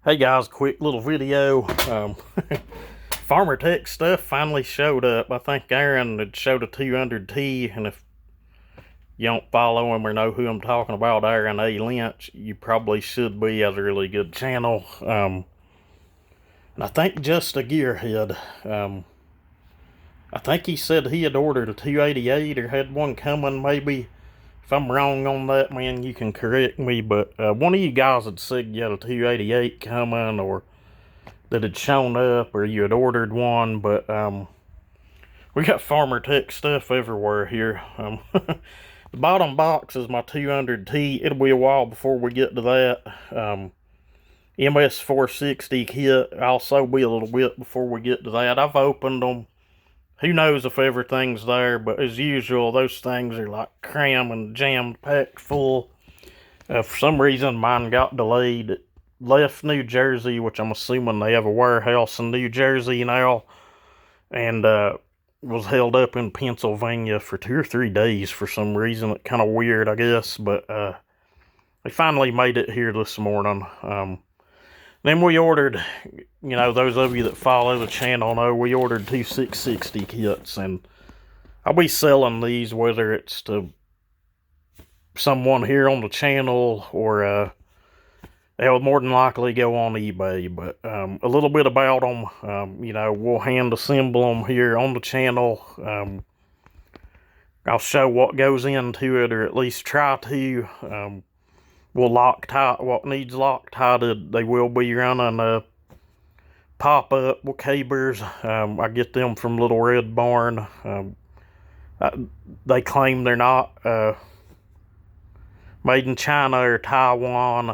Hey guys, quick little video. Farmertec stuff finally showed up. I think Aaron had showed a 200T, and if you don't follow him or know who I'm talking about, Aaron A. Lynch, you probably should be. He has a really good channel. And I think just a gearhead. I think he said he had ordered a 288 or had one coming, maybe. If I'm wrong on that, man, you can correct me, but one of you guys had said you had a 288 coming, or that had shown up, or you had ordered one. But we got Farmertec stuff everywhere here. The bottom box is my 200T. It'll be a while before we get to that. MS 460 kit also be a little bit before we get to that. I've opened them. Who knows if everything's there, but as usual, those things are like crammed and jammed, packed full. For some reason, mine got delayed. It left New Jersey, which I'm assuming they have a warehouse in New Jersey now, and was held up in Pennsylvania for 2 or 3 days for some reason. It's kind of weird, I guess, but they finally made it here this morning. Then we ordered, those of you that follow the channel know we ordered 2 660 kits, and I'll be selling these, whether it's to someone here on the channel or they'll more than likely go on eBay. But a little bit about them, we'll hand assemble them here on the channel. I'll show what goes into it, or at least try to. We'll Loctite what needs Loctited. They will be running pop-up with cabers. I get them from Little Red Barn. They claim they're not made in China or Taiwan.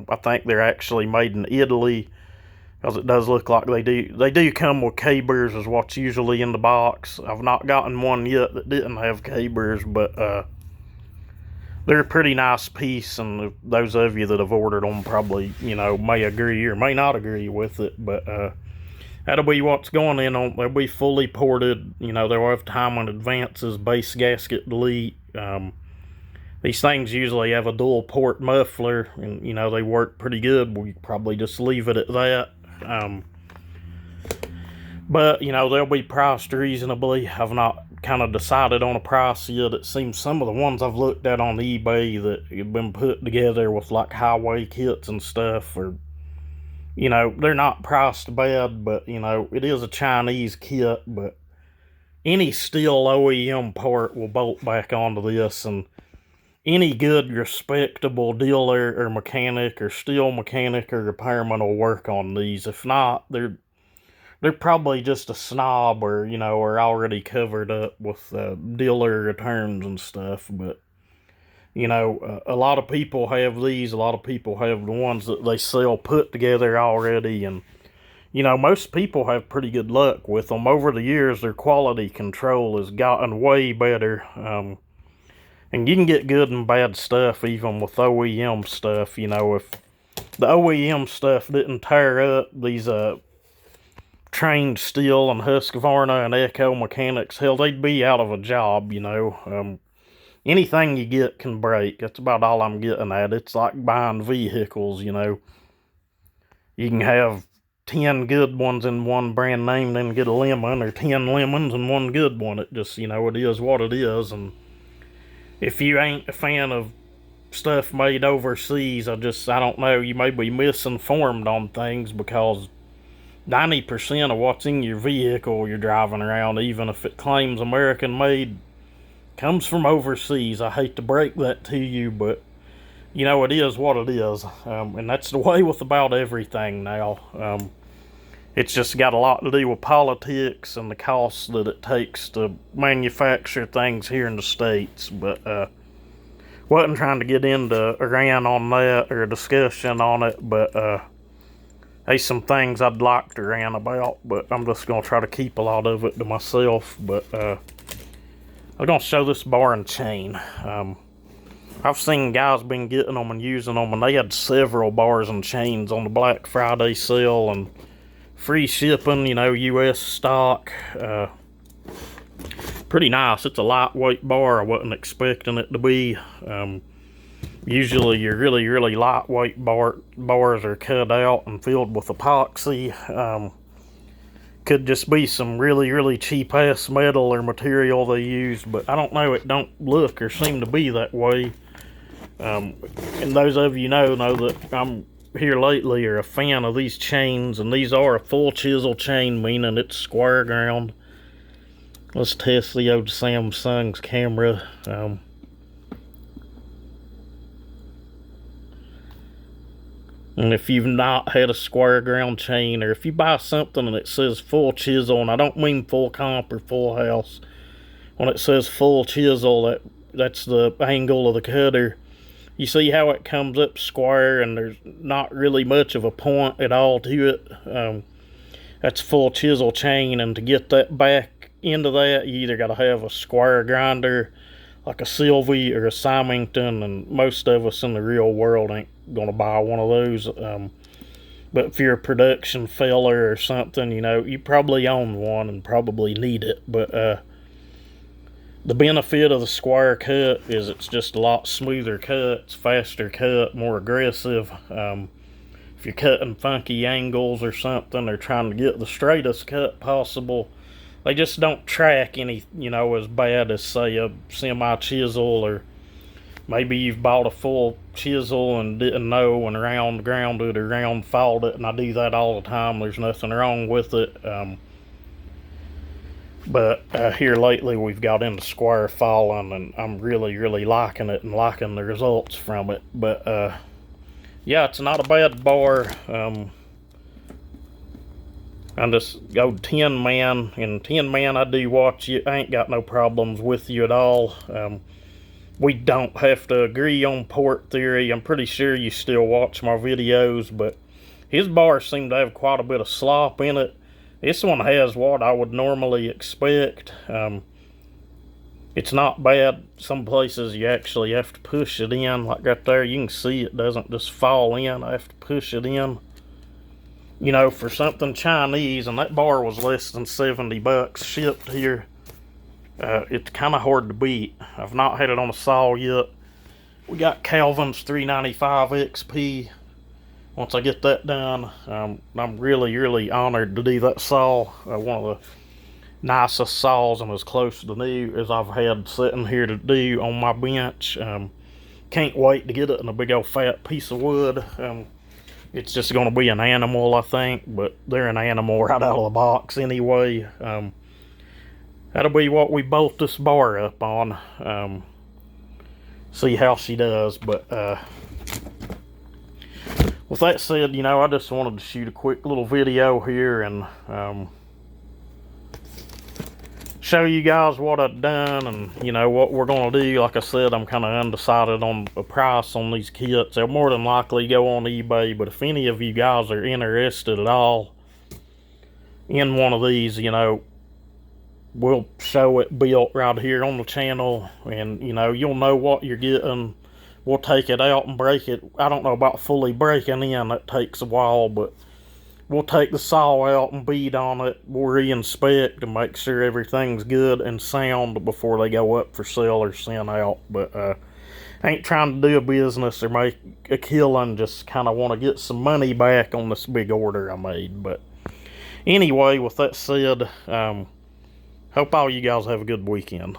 I think they're actually made in Italy, because it does look like they do come with cabers, is what's usually in the box. I've not gotten one yet that didn't have cabers, but they're a pretty nice piece, and those of you that have ordered them probably, may agree or may not agree with it, but that'll be what's going in on. They'll be fully ported. They'll have timing advances, base gasket delete. These things usually have a dual port muffler, and they work pretty good. We probably just leave it at that. But they'll be priced reasonably. I've not kind of decided on a price yet. It seems some of the ones I've looked at on eBay that have been put together with like highway kits and stuff, or they're not priced bad, but it is a Chinese kit. But any steel OEM part will bolt back onto this, and any good respectable dealer or mechanic or steel mechanic or repairman will work on these. If not, they're probably just a snob, or are already covered up with dealer returns and stuff. But a lot of people have these. A lot of people have the ones that they sell put together already, and most people have pretty good luck with them. Over the years, their quality control has gotten way better. And you can get good and bad stuff even with OEM stuff. If the OEM stuff didn't tear up, these trained steel and Husqvarna and Echo mechanics, hell, they'd be out of a job. Anything you get can break. That's about all I'm getting at. It's like buying vehicles. You can have 10 good ones in one brand name, then get a lemon, or 10 lemons and one good one. It just, it is what it is. And if you ain't a fan of stuff made overseas, I don't know, you may be misinformed on things, because 90% of what's in your vehicle you're driving around, even if it claims American made, comes from overseas. I hate to break that to you, but it is what it is. And that's the way with about everything now. It's just got a lot to do with politics and the cost that it takes to manufacture things here in the States. But wasn't trying to get into a rant on that or a discussion on it, but there's some things I'd like to rant about, but I'm just going to try to keep a lot of it to myself. But I'm going to show this bar and chain. I've seen guys been getting them and using them, and they had several bars and chains on the Black Friday sale, and free shipping, U.S. stock. Pretty nice. It's a lightweight bar. I wasn't expecting it to be. Usually your really lightweight bars are cut out and filled with epoxy. Could just be some really cheap ass metal or material they used, but I don't know, it don't look or seem to be that way. And those of you know that I'm here lately are a fan of these chains, and these are a full chisel chain, meaning it's square ground. Let's test the old Samsung's camera. And if you've not had a square ground chain, or if you buy something and it says full chisel, and I don't mean full comp or full house, when it says full chisel, that's the angle of the cutter. You see how it comes up square and there's not really much of a point at all to it? That's full chisel chain, and to get that back into that, you either got to have a square grinder like a Sylvie or a Symington, and most of us in the real world ain't gonna buy one of those. But if you're a production filler or something, you probably own one and probably need it. But the benefit of the square cut is it's just a lot smoother cut, it's faster cut, more aggressive. If you're cutting funky angles or something, or trying to get the straightest cut possible, they just don't track any, as bad as, say, a semi-chisel, or maybe you've bought a full chisel and didn't know and round ground it or round falled it, and I do that all the time. There's nothing wrong with it. But here lately we've got into square falling, and I'm really liking it and liking the results from it. But yeah, it's not a bad bar. I'm just go 10 man, and 10 man I do watch you. I ain't got no problems with you at all. We don't have to agree on port theory. I'm pretty sure you still watch my videos, but his bars seem to have quite a bit of slop in it. This one has what I would normally expect. It's not bad. Some places you actually have to push it in, like right there. You can see it doesn't just fall in. I have to push it in. For something Chinese, and that bar was less than $70 shipped here. It's kind of hard to beat. I've not had it on a saw yet. We got Calvin's 395 XP. Once I get that done, I'm really honored to do that saw. One of the nicest saws and as close to new as I've had sitting here to do on my bench. Can't wait to get it in a big old fat piece of wood. It's just going to be an animal, I think, but they're an animal right out of the box anyway. That'll be what we bolt this bar up on. See how she does. But with that said, I just wanted to shoot a quick little video here and show you guys what I've done and what we're going to do. Like I said, I'm kind of undecided on the price on these kits. They'll more than likely go on eBay, but if any of you guys are interested at all in one of these, we'll show it built right here on the channel, and you'll know what you're getting. We'll take it out and break it. I don't know about fully breaking in, that takes a while, but we'll take the saw out and bead on it. We'll re-inspect and make sure everything's good and sound before they go up for sale or sent out. But I ain't trying to do a business or make a killing, just kind of want to get some money back on this big order I made. But anyway, with that said, hope all you guys have a good weekend.